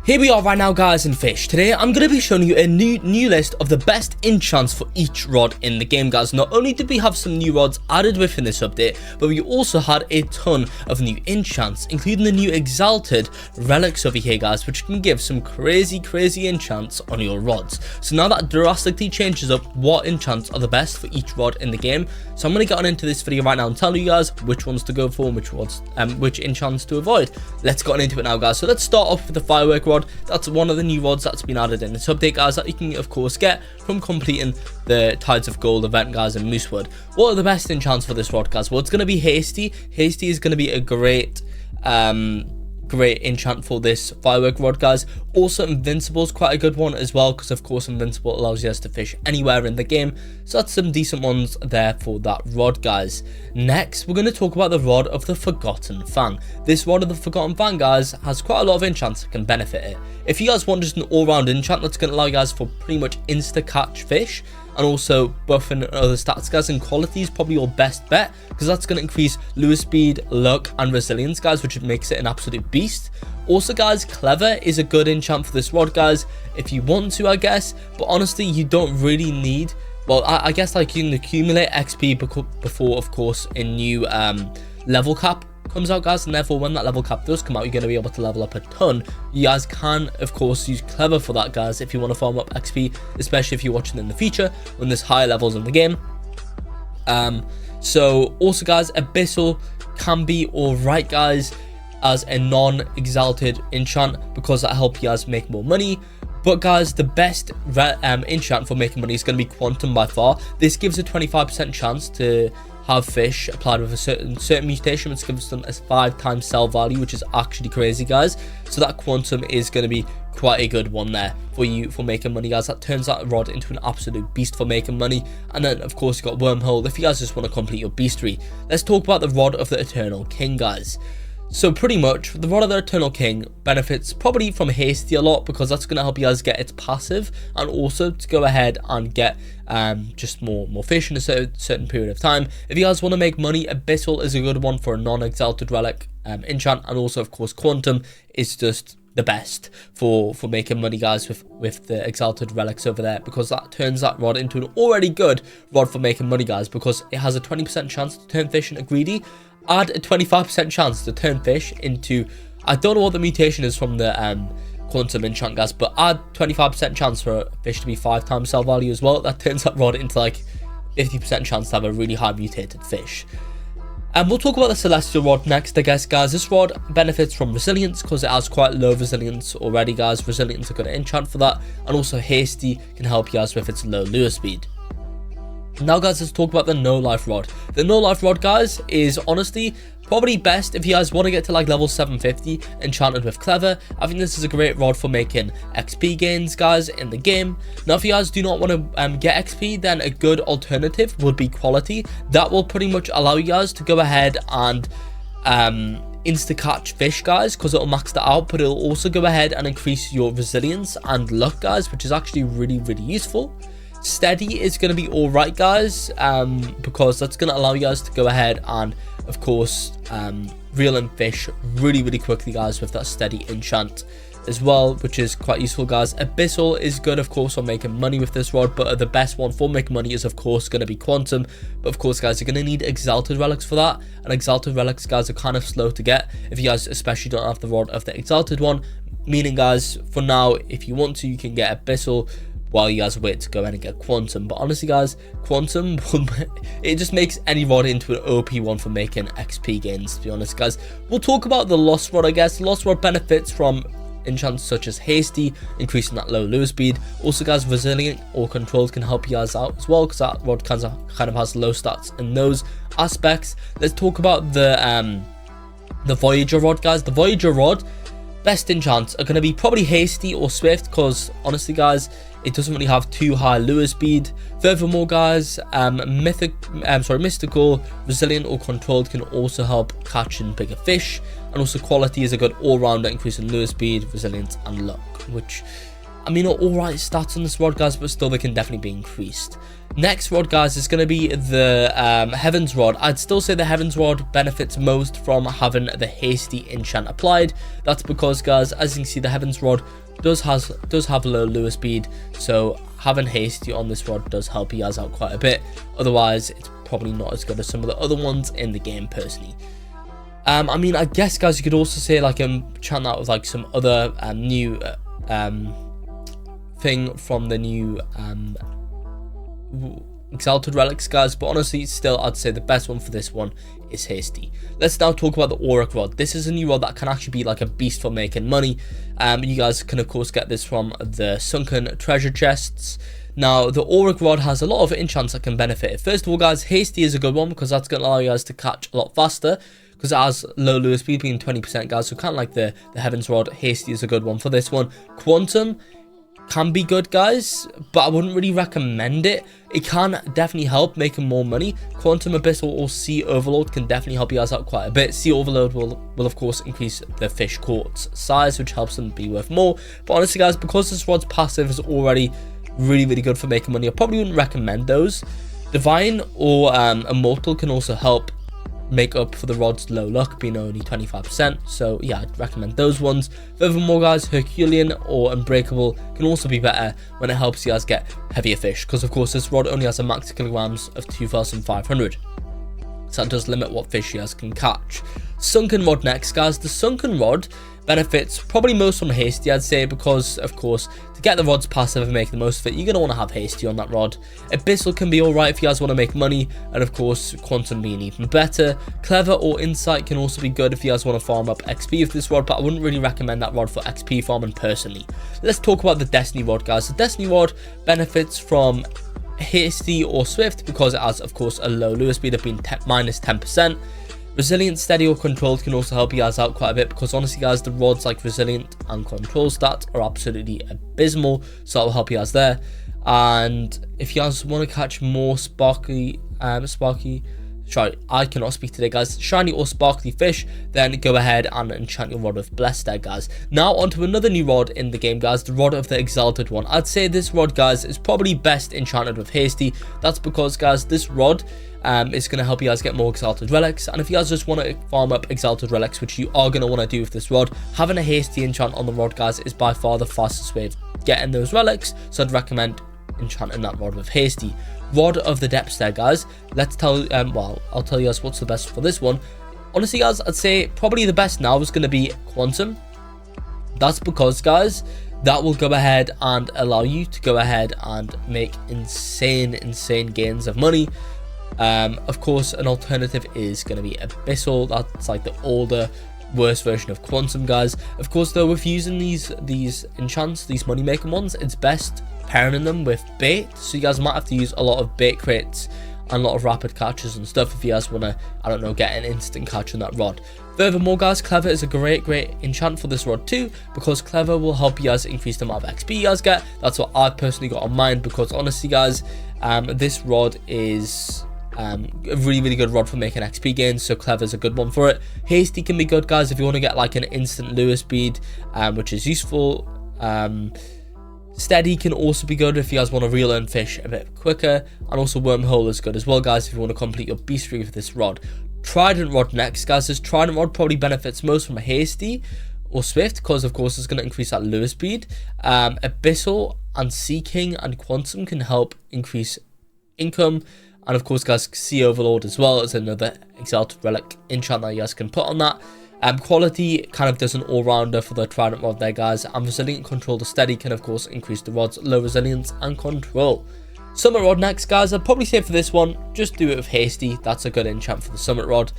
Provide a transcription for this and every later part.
Here we are right now, guys, in Fish. Today I'm going to be showing you a new list of the best enchants for each rod in the game, guys. Not only did we have some new rods added within this update, but we also had a ton of new enchants, including the new Exalted relics over here, guys, which can give some crazy enchants on your rods. So now that drastically changes up what enchants are the best for each rod in the game. So I'm going to get on into this video right now and tell you guys which ones to go for and which enchants to avoid. Let's get on into it now, guys. So let's start off with the Firework rod. That's one of the new rods that's been added in this update, guys, that you can of course get from completing the Tides of Gold event, guys, in Moosewood. What are the best enchants for this rod, guys? Well, it's going to be Hasty. Hasty is going to be a great enchant for this Firework rod, guys. Also, Invincible is quite a good one as well, because of course Invincible allows you guys to fish anywhere in the game. So that's some decent ones there for that rod, guys. Next, we're going to talk about the rod of the Forgotten Fang. This rod of the Forgotten Fang, guys, has quite a lot of enchants that can benefit it. If you guys want just an all-round enchant that's going to allow you guys for pretty much insta-catch fish, and also buffing other stats, guys, and quality is probably your best bet, because that's going to increase lure speed, luck, and resilience, guys, which makes it an absolute beast. Also, guys, Clever is a good enchant for this rod, guys, if you want to, I guess, but honestly, you don't really need, well, I guess like you can accumulate XP before, of course, a new level cap comes out, guys, and therefore when that level cap does come out, you're going to be able to level up a ton. You guys can of course use Clever for that, guys, if you want to farm up XP, especially if you're watching in the future when there's higher levels in the game. So also, guys, Abyssal can be alright, guys, as a non-exalted enchant, because that helps you guys make more money. But guys, the best enchant for making money is going to be Quantum by far. This gives a 25% chance to have fish applied with a certain mutation, which gives them a 5x sell value, which is actually crazy, guys. So that Quantum is going to be quite a good one there for you for making money, guys. That turns that rod into an absolute beast for making money. And then of course you got Wormhole if you guys just want to complete your beastry. Let's talk about the rod of the Eternal King, guys. So pretty much the rod of the Eternal King benefits probably from Hasty a lot, because that's going to help you guys get its passive, and also to go ahead and get just more fish in a certain period of time. If you guys want to make money, Abyssal is a good one for a non-exalted relic enchant, and also of course Quantum is just the best for making money, guys, with the exalted relics over there, because that turns that rod into an already good rod for making money, guys, because it has a 20% chance to turn fish into greedy. Add a 25% chance to turn fish into, I don't know what the mutation is from the Quantum enchant, guys, but add 25% chance for a fish to be 5x sell value as well. That turns that rod into like 50% chance to have a really high mutated fish. And we'll talk about the Celestial rod next, I guess, guys. This rod benefits from resilience because it has quite low resilience already, guys. Resilience is a good enchant for that, and also Hasty can help you guys with its low lure speed. Now, guys, let's talk about the No Life rod. The No Life rod, guys, is honestly probably best if you guys want to get to like level 750 enchanted with Clever. I think this is a great rod for making XP gains, guys, in the game. Now, if you guys do not want to get XP, then a good alternative would be Quality. That will pretty much allow you guys to go ahead and insta-catch fish, guys, because it'll max that out, but it'll also go ahead and increase your resilience and luck, guys, which is actually really useful. Steady is going to be alright, guys, because that's going to allow you guys to go ahead and of course reel in fish really quickly, guys, with that steady enchant as well, which is quite useful, guys. Abyssal is good, of course, for making money with this rod, but the best one for making money is of course going to be Quantum. But of course, guys, you're going to need Exalted relics for that, and Exalted relics, guys, are kind of slow to get if you guys especially don't have the rod of the Exalted one, meaning, guys, for now, if you want to, you can get Abyssal while you guys wait to go ahead and get Quantum. But honestly, guys, Quantum, it just makes any rod into an OP one for making XP gains, to be honest, guys. We'll talk about the Lost rod, I guess. Lost rod benefits from enchants such as Hasty, increasing that low lure speed. Also, guys, Resilient or Controlled can help you guys out as well, because that rod kind of has low stats in those aspects. Let's talk about the Voyager rod, guys. The Voyager rod best enchants are going to be probably Hasty or Swift, because honestly, guys, it doesn't really have too high lure speed. Furthermore, guys, Mythical, Resilient or Controlled can also help catching bigger fish, and also Quality is a good all-rounder, increasing lure speed, resilience, and luck, which I mean, alright stats on this rod, guys, but still they can definitely be increased. Next rod, guys, is going to be the Heaven's Rod. I'd still say the Heaven's Rod benefits most from having the hasty enchant applied. That's because, guys, as you can see, the Heaven's Rod does have low lure speed, so having hasty on this rod does help you guys out quite a bit. Otherwise, it's probably not as good as some of the other ones in the game, personally. I mean, I guess, guys, you could also say, like, chant that with, like, some other new thing from the new Exalted relics, guys, but honestly, still, I'd say the best one for this one is hasty. Let's now talk about the Oric rod. This is a new rod that can actually be like a beast for making money. You guys can, of course, get this from the Sunken treasure chests. Now, the Oric rod has a lot of enchants that can benefit it. First of all, guys, hasty is a good one because that's going to allow you guys to catch a lot faster, because it has low lure speed, being 20%, guys, so kind of like the Heaven's Rod. Hasty is a good one for this one. Quantum can be good, guys, but I wouldn't really recommend it. It can definitely help making more money. Quantum, Abyssal, or Sea Overload can definitely help you guys out quite a bit. Sea Overload will of course increase the fish court's size, which helps them be worth more. But honestly, guys, because this rod's passive is already really good for making money, I probably wouldn't recommend those. Divine or Immortal can also help make up for the rod's low luck, being only 25%, so yeah, I'd recommend those ones. Furthermore, guys, Herculean or Unbreakable can also be better when it helps you guys get heavier fish, because of course this rod only has a max kilograms of 2,500, so that does limit what fish you guys can catch. Sunken rod next, guys. The Sunken rod benefits probably most from hasty, I'd say, because of course to get the rod's passive and make the most of it, you're going to want to have hasty on that rod. Abyssal can be alright if you guys want to make money, and of course Quantum being even better. Clever or Insight can also be good if you guys want to farm up XP with this rod, but I wouldn't really recommend that rod for XP farming personally. Let's talk about the Destiny rod, guys. The Destiny rod benefits from hasty or swift because it has, of course, a low lure speed of being minus 10%. Resilient, steady, or controlled can also help you guys out quite a bit, because honestly, guys, the rods like resilient and control stats are absolutely abysmal, so that will help you guys there. And if you guys want to catch more sparkly, sorry, I cannot speak today, guys, shiny or sparkly fish, then go ahead and enchant your rod with Blessed there, guys. Now onto another new rod in the game, guys, the rod of the Exalted one. I'd say this rod, guys, is probably best enchanted with hasty. That's because, guys, this rod is going to help you guys get more Exalted relics, and if you guys just want to farm up Exalted relics, which you are going to want to do with this rod, having a hasty enchant on the rod, guys, is by far the fastest way of getting those relics, so I'd recommend enchanting that rod with hasty. Rod of the Depths there, guys. Let's tell well, I'll tell you guys what's the best for this one. Honestly, guys, I'd say probably the best now is going to be Quantum. That's because, guys, that will go ahead and allow you to go ahead and make insane gains of money. Of course, an alternative is going to be Abyssal. That's like the older, worse version of Quantum, guys. Of course, though, with using these enchants, these money making ones, it's best pairing them with bait, so you guys might have to use a lot of bait crates and a lot of rapid catches and stuff if you guys want to, I don't know, get an instant catch on that rod. Furthermore, guys, Clever is a great enchant for this rod too, because Clever will help you guys increase the amount of XP you guys get. That's what I've personally got on mine, because honestly, guys, this rod is a really good rod for making XP gains, so Clever is a good one for it. Hasty can be good, guys, if you want to get like an instant lure speed, which is useful. Steady can also be good if you guys want to reel in fish a bit quicker, and also Wormhole is good as well, guys, if you want to complete your beast ring with this rod. Trident rod next, guys. This Trident rod probably benefits most from a hasty or swift, because of course it's going to increase that lure speed. Abyssal and Sea King and Quantum can help increase income, and of course, guys, Sea Overlord as well is another Exalted relic enchant that you guys can put on that. Quality kind of does an all-rounder for the Trident rod there, guys, and Resilient, Control, the Steady can of course increase the rod's low resilience and control. Summit rod next, guys. I'd probably say for this one, just do it with hasty. That's a good enchant for the Summit rod.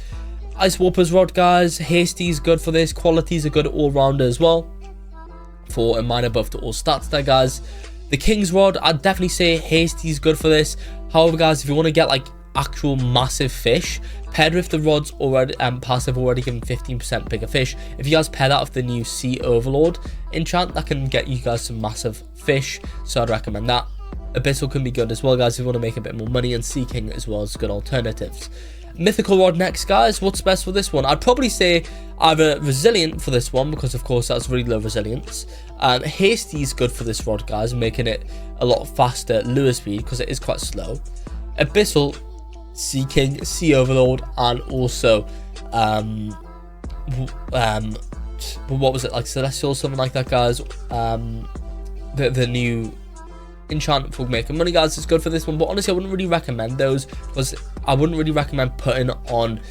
Ice Warper's rod, guys. Hasty is good for this. Quality is a good all-rounder as well for a minor buff to all stats there, guys. The King's rod, I'd definitely say hasty is good for this. However, guys, if you want to get like actual massive fish, paired with the rod's already passive already giving 15% bigger fish, if you guys pair that with the new Sea Overlord enchant, that can get you guys some massive fish, so I'd recommend that. Abyssal can be good as well, guys, if you want to make a bit more money, and Sea King as well as good alternatives. Mythical rod next, guys. What's best for this one? I'd probably say either resilient for this one, because of course that's really low resilience. Hasty is good for this rod, guys, making it a lot faster lure speed because it is quite slow. Abyssal, Sea King, Sea Overlord, and also what was it, like Celestial, something like that, guys. The new enchant for making money, guys, is good for this one, but honestly I wouldn't really recommend those, because I wouldn't really recommend putting on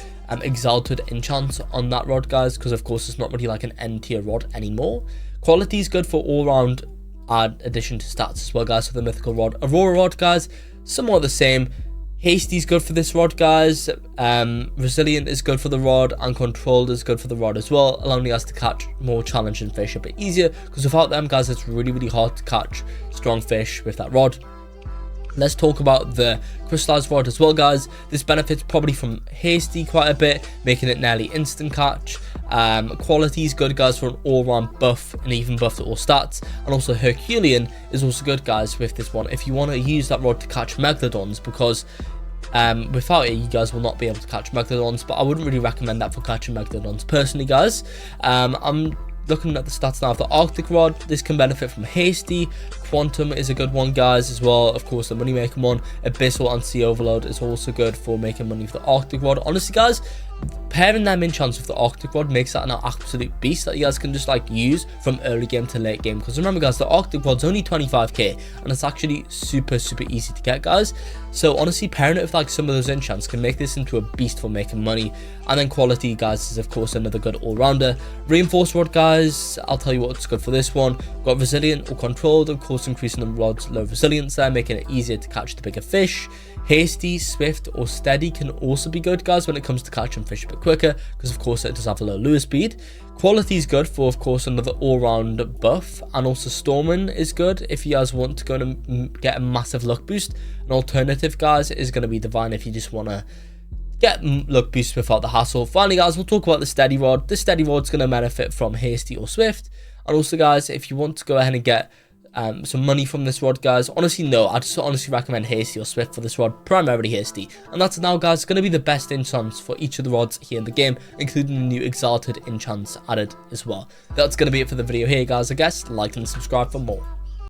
Exalted enchants on that rod, guys, because of course it's not really like an N tier rod anymore. Quality is good for all round addition to stats as well, guys, for the mythical rod. Aurora rod, guys, somewhat the same. Hasty is good for this rod, guys. Resilient is good for the rod, and Controlled is good for the rod as well, allowing you guys to catch more challenging fish a bit easier, because without them, guys, it's really hard to catch strong fish with that rod. Let's talk about the Crystalized rod as well, guys. This benefits probably from Hasty quite a bit, making it nearly instant catch. Quality is good, guys, for an all-round buff and even buff to all stats. And also Herculean is also good, guys, with this one if you want to use that rod to catch Megalodons, because without it you guys will not be able to catch Megalodons, but I wouldn't really recommend that for catching Megalodons personally, guys. I'm looking at the stats now of the Arctic rod. This can benefit from Hasty. Quantum is a good one, guys, as well. Of course, the money making one. Abyssal and Sea Overload is also good for making money for the Arctic rod. Honestly, guys, pairing them enchants with the Arctic rod makes that an absolute beast that you guys can just like use from early game to late game, because remember, guys, the Arctic rod's only 25k and it's actually super easy to get, guys. So honestly, pairing it with like some of those enchants can make this into a beast for making money. And then quality, guys, is of course another good all-rounder. Reinforced rod, guys, I'll tell you what's good for this one. Got resilient or controlled, of course increasing the rod's low resilience there, making it easier to catch the bigger fish. Hasty, swift, or steady can also be good, guys, when it comes to catching fish a bit quicker, because of course it does have a low lure speed. Quality is good for, of course, another all-round buff, and also Storming is good if you guys want to go and get a massive luck boost. An alternative, guys, is going to be Divine if you just want to get luck boost without the hassle. Finally, guys, we'll talk about the steady rod. This steady rod is going to benefit from Hasty or Swift, and also, guys, if you want to go ahead and get some money from this rod, guys, honestly, no, I just honestly recommend Hasty or Swift for this rod, primarily Hasty. And that's now, guys, going to be the best enchants for each of the rods here in the game, including the new Exalted enchants added as well. That's going to be it for the video here, guys. I guess like and subscribe for more.